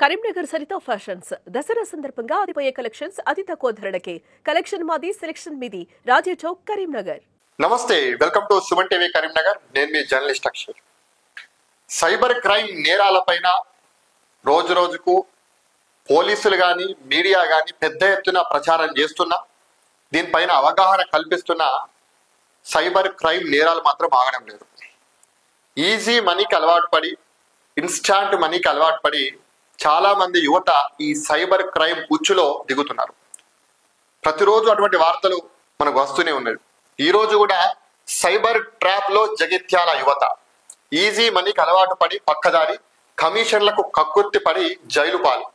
Karimnagar Saritha fashions Dasara సందర్భంగా ఆదిపోయే collections అతి తక్కువ ధరలకే. కలెక్షన్ మాది, సెలెక్షన్ మీది. రాజే చౌక్, కరీంనగర్. నమస్తే, welcome to Suman TV Karimnagar. నేను మీ జర్నలిస్ట్ అక్షర్. సైబర్ క్రైమ్ నేరాలపైన రోజు రోజుకు పోలీసులు కానీ మీడియా కానీ పెద్ద ఎత్తున ప్రచారం చేస్తున్నా, దీనిపైన అవగాహన కల్పిస్తున్న సైబర్ క్రైమ్ నేరాలు మాత్రం ఆగడం లేదు. ఈజీ మనీకి అలవాటు పడి, ఇన్స్టాంట్ మనీకి అలవాటు పడి చాలా మంది యువత ఈ సైబర్ క్రైమ్ ఉచ్చులో దిగుతున్నారు. ప్రతిరోజు అటువంటి వార్తలు మనకు వస్తూనే ఉన్నాయి. ఈ రోజు కూడా సైబర్ ట్రాప్ లో జగిత్యాల యువత ఈజీ మనీకి అలవాటు పడి పక్కదారి కమిషన్లకు కక్కుర్తి పడి జైలు పాలు.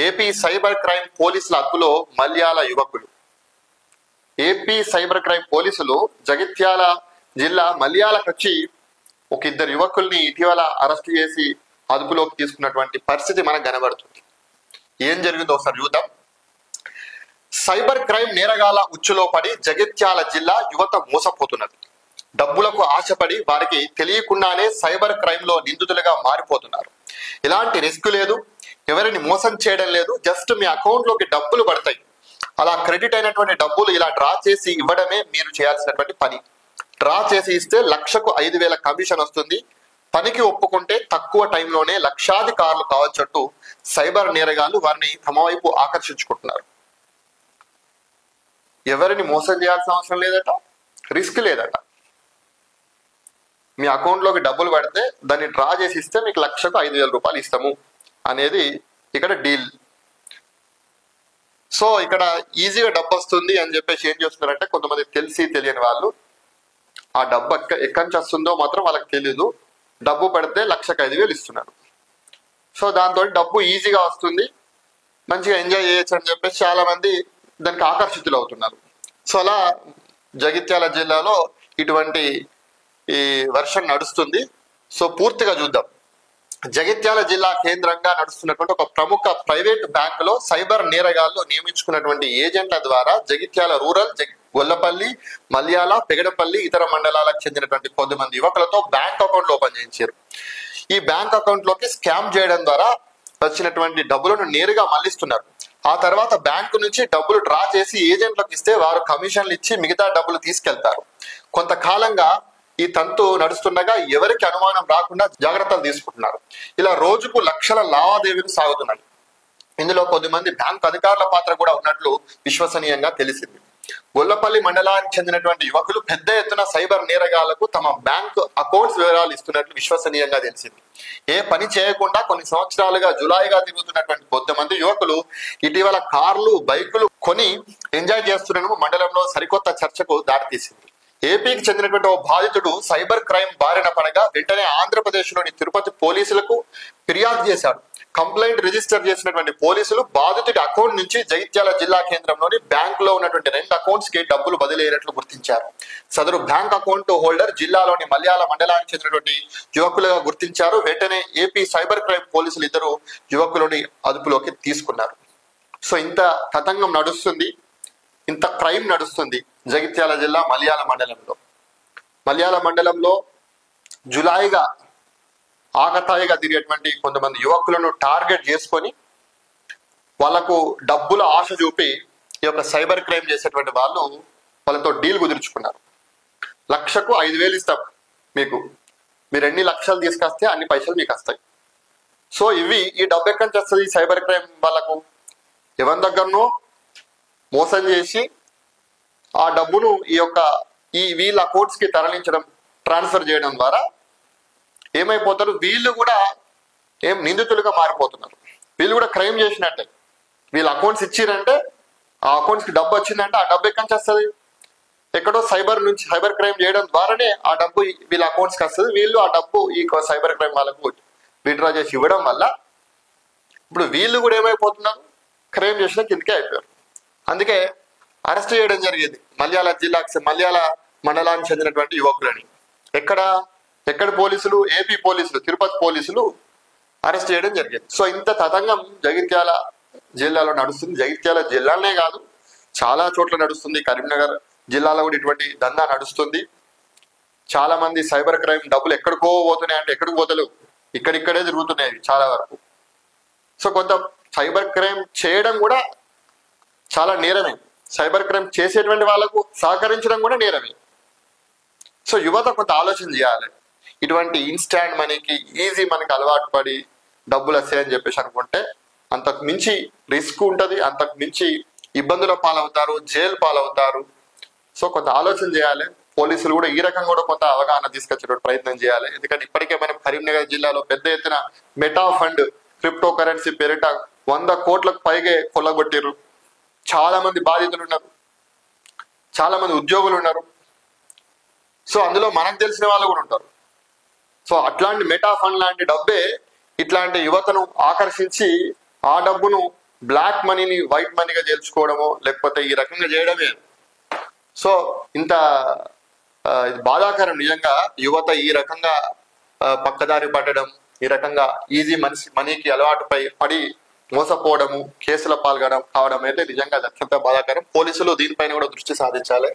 ఏపీ సైబర్ క్రైమ్ పోలీసుల అదుపులో మల్యాల యువకులు. ఏపీ సైబర్ క్రైమ్ పోలీసులు జగిత్యాల జిల్లా మల్యాలకు వచ్చి ఒక ఇద్దరు యువకుల్ని ఇటీవల అరెస్ట్ చేసి అదుపులోకి తీసుకున్నటువంటి పరిస్థితి మనకు కనబడుతుంది. ఏం జరిగిందో ఒకసారి చూద్దాం. సైబర్ క్రైమ్ నేరగాల ఉచ్చులో పడి జగిత్యాల జిల్లా యువత మోసపోతున్నది. డబ్బులకు ఆశపడి వారికి తెలియకుండానే సైబర్ క్రైమ్ లో నిందితులుగా మారిపోతున్నారు. ఎలాంటి రిస్క్ లేదు, ఎవరిని మోసం చేయడం లేదు. జస్ట్ మీ అకౌంట్ లోకి డబ్బులు పడతాయి. అలా క్రెడిట్ అయినటువంటి డబ్బులు ఇలా డ్రా చేసి ఇవ్వడమే మీరు చేయాల్సినటువంటి పని. డ్రా చేసి ఇస్తే 1,05,000 కమిషన్ వస్తుంది. పనికి ఒప్పుకుంటే తక్కువ టైంలోనే లక్షాధికారులు కావచ్చట్టు సైబర్ నేరగాళ్లు వారిని తమ వైపు ఆకర్షించుకుంటున్నారు. ఎవరిని మోసం చేయాల్సిన అవసరం లేదట, రిస్క్ లేదట. మీ అకౌంట్ లోకి డబ్బులు పడితే దాన్ని డ్రా చేసి ఇస్తే మీకు 1,05,000 రూపాయలు ఇస్తాము అనేది ఇక్కడ డీల్. సో ఇక్కడ ఈజీగా డబ్బు వస్తుంది అని చెప్పేసి ఏం చేస్తున్నారంటే, కొంతమంది తెలిసి తెలియని వాళ్ళు ఆ డబ్బు ఎక్కడి నుంచి వస్తుందో మాత్రం వాళ్ళకి తెలీదు. డబ్బు పెడితే 1,05,000 ఇస్తున్నారు. సో దాంతో డబ్బు ఈజీగా వస్తుంది, మంచిగా ఎంజాయ్ చేయొచ్చు అని చెప్పేసి చాలా మంది దానికి ఆకర్షితులు అవుతున్నారు. సో అలా జగిత్యాల జిల్లాలో ఇటువంటి ఈ వర్షన్ నడుస్తుంది. సో పూర్తిగా చూద్దాం. జగిత్యాల జిల్లా కేంద్రంగా నడుస్తున్నటువంటి ఒక ప్రముఖ ప్రైవేట్ బ్యాంకులో సైబర్ నేరగాళ్లు నియమించుకున్నటువంటి ఏజెంట్ల ద్వారా జగిత్యాల రూరల్, గొల్లపల్లి, మల్యాల, పెగడపల్లి ఇతర మండలాలకు చెందినటువంటి కొద్దిమంది యువకులతో బ్యాంక్ అకౌంట్లు ఓపెన్ చేయించారు. ఈ బ్యాంక్ అకౌంట్ లోకి స్కామ్ చేయడం ద్వారా వచ్చినటువంటి డబ్బులను నేరుగా మళ్లిస్తున్నారు. ఆ తర్వాత బ్యాంకు నుంచి డబ్బులు డ్రా చేసి ఏజెంట్లకు ఇస్తే వారు కమిషన్లు ఇచ్చి మిగతా డబ్బులు తీసుకెళ్తారు. కొంతకాలంగా ఈ తంతు నడుస్తుండగా ఎవరికి అనుమానం రాకుండా జాగ్రత్తలు తీసుకుంటున్నారు. ఇలా రోజుకు లక్షల లావాదేవీలు సాగుతున్నాయి. ఇందులో కొద్దిమంది బ్యాంకు అధికారుల పాత్ర కూడా ఉన్నట్లు విశ్వసనీయంగా తెలిసింది. గొల్లపల్లి మండలానికి చెందినటువంటి యువకులు పెద్ద ఎత్తున సైబర్ నేరగాళ్లకు తమ బ్యాంకు అకౌంట్స్ వివరాలు ఇస్తున్నట్లు విశ్వసనీయంగా తెలిసింది. ఏ పని చేయకుండా కొన్ని సంవత్సరాలుగా జులాయిగా తిరుగుతున్నటువంటి కొంతమంది యువకులు ఇటీవల కార్లు, బైకులు కొని ఎంజాయ్ చేస్తున్న మండలంలో సరికొత్త చర్చకు దారితీసింది. ఏపీకి చెందినటువంటి ఓ బాధితుడు సైబర్ క్రైమ్ బారిన పడగా వెంటనే ఆంధ్రప్రదేశ్ లోని తిరుపతి పోలీసులకు ఫిర్యాదు చేశాడు. కంప్లైంట్ రిజిస్టర్ చేసినటువంటి పోలీసులు బాధితుడి అకౌంట్ నుంచి జగిత్యాల జిల్లా కేంద్రంలోని బ్యాంక్ లో ఉన్నటువంటి 2 అకౌంట్స్ కి డబ్బులు బదిలీ అయినట్లు గుర్తించారు. సదరు బ్యాంక్ అకౌంట్ హోల్డర్ జిల్లాలోని మల్యాల మండలానికి చెందినటువంటి యువకులుగా గుర్తించారు. వెంటనే ఏపీ సైబర్ క్రైమ్ పోలీసులు ఇద్దరు యువకులని అదుపులోకి తీసుకున్నారు. సో ఇంత తతంగం నడుస్తుంది, ఇంత క్రైమ్ నడుస్తుంది జగిత్యాల జిల్లా మల్యాల మండలంలో. మల్యాల మండలంలో జులాయిగా ఆకతాయిగా తిరిగేటువంటి కొంతమంది యువకులను టార్గెట్ చేసుకొని వాళ్ళకు డబ్బుల ఆశ చూపి ఈ యొక్క సైబర్ క్రైమ్ చేసేటువంటి వాళ్ళు వాళ్ళతో డీల్ కుదుర్చుకున్నారు. 1,05,000 ఇస్తాం మీకు, మీరు ఎన్ని లక్షలు తీసుకొస్తే అన్ని పైసలు మీకు వస్తాయి. సో ఈ డబ్బు ఎక్కడి నుంచి వస్తుంది? సైబర్ క్రైమ్ వాళ్ళకు ఎవరి దగ్గరనో మోసం చేసి ఆ డబ్బును వీళ్ళ అకౌంట్స్ కి తరలించడం, ట్రాన్స్ఫర్ చేయడం ద్వారా ఏమైపోతారు, వీళ్ళు కూడా నిందితులుగా మారిపోతున్నారు. వీళ్ళు కూడా క్రైమ్ చేసినట్టే. వీళ్ళ అకౌంట్స్ ఇచ్చిరంటే ఆ అకౌంట్స్ కి డబ్బు వచ్చిందంటే ఆ డబ్బు ఎక్కడి నుంచి వస్తుంది? ఎక్కడో సైబర్ క్రైమ్ చేయడం ద్వారానే ఆ డబ్బు వీళ్ళ అకౌంట్స్ కి వస్తుంది. వీళ్ళు ఆ డబ్బు ఈ సైబర్ క్రైమ్ వాళ్ళకు విత్డ్రా చేసి ఇవ్వడం వల్ల ఇప్పుడు వీళ్ళు కూడా ఏమైపోతున్నారు, క్రైమ్ చేసిన కిందకే అయిపోయారు. అందుకే అరెస్ట్ చేయడం జరిగింది మల్యాల మండలానికి చెందినటువంటి యువకులని. ఎక్కడ పోలీసులు? ఏపీ పోలీసులు, తిరుపతి పోలీసులు అరెస్ట్ చేయడం జరిగింది. సో ఇంత తతంగం జగిత్యాల జిల్లాలో నడుస్తుంది. జగిత్యాల జిల్లానే కాదు, చాలా చోట్ల నడుస్తుంది. కరీంనగర్ జిల్లాలో కూడా ఇటువంటి దందా నడుస్తుంది. చాలా మంది సైబర్ క్రైమ్ డబ్బులు ఎక్కడికో పోతున్నాయి అంటే ఎక్కడికి పోతలేవు, ఇక్కడిక్కడే తిరుగుతున్నాయి చాలా వరకు. సో కొంత సైబర్ క్రైమ్ చేయడం కూడా చాలా నేరమే, సైబర్ క్రైమ్ చేసేటువంటి వాళ్ళకు సహకరించడం కూడా నేరమే. సో యువత కొంత ఆలోచన చేయాలి. ఇటువంటి ఇన్స్టాంట్ మనీకి ఈజీ మనకి అలవాటు పడి డబ్బులు వస్తాయని చెప్పేసి అనుకుంటే అంతకు మించి రిస్క్ ఉంటుంది, అంతకు మించి ఇబ్బందుల పాలవుతారు, జైలు పాలవుతారు. సో కొంత ఆలోచన చేయాలి. పోలీసులు కూడా ఈ రకంగా కూడా కొంత అవగాహన తీసుకొచ్చే ప్రయత్నం చేయాలి. ఎందుకంటే ఇప్పటికే మనం కరీంనగర్ జిల్లాలో పెద్ద ఎత్తున మెటా ఫండ్ క్రిప్టో కరెన్సీ పేరిట 100 కోట్లకు పైగా కొల్లగొట్టిరు. చాలా మంది బాధితులు ఉన్నారు, చాలా మంది ఉద్యోగులు ఉన్నారు. సో అందులో మనకు తెలిసిన వాళ్ళు కూడా ఉంటారు. సో అట్లాంటి మెటా ఫండ్ లాంటి డబ్బే ఇట్లాంటి యువతను ఆకర్షించి ఆ డబ్బును బ్లాక్ మనీని వైట్ మనీగా చేర్చుకోవడమో లేకపోతే ఈ రకంగా చేయడమే. సో ఇంత ఇది బాధాకరం నిజంగా. యువత ఈ రకంగా పక్కదారి పట్టడం, ఈ రకంగా ఈజీ మనీకి అలవాటుపై పడి మోసపోవడము, కేసుల పాల్గొనడం కావడం అయితే నిజంగా అత్యంత బాధాకరం. పోలీసులు దీనిపైన కూడా దృష్టి సాధించాలి.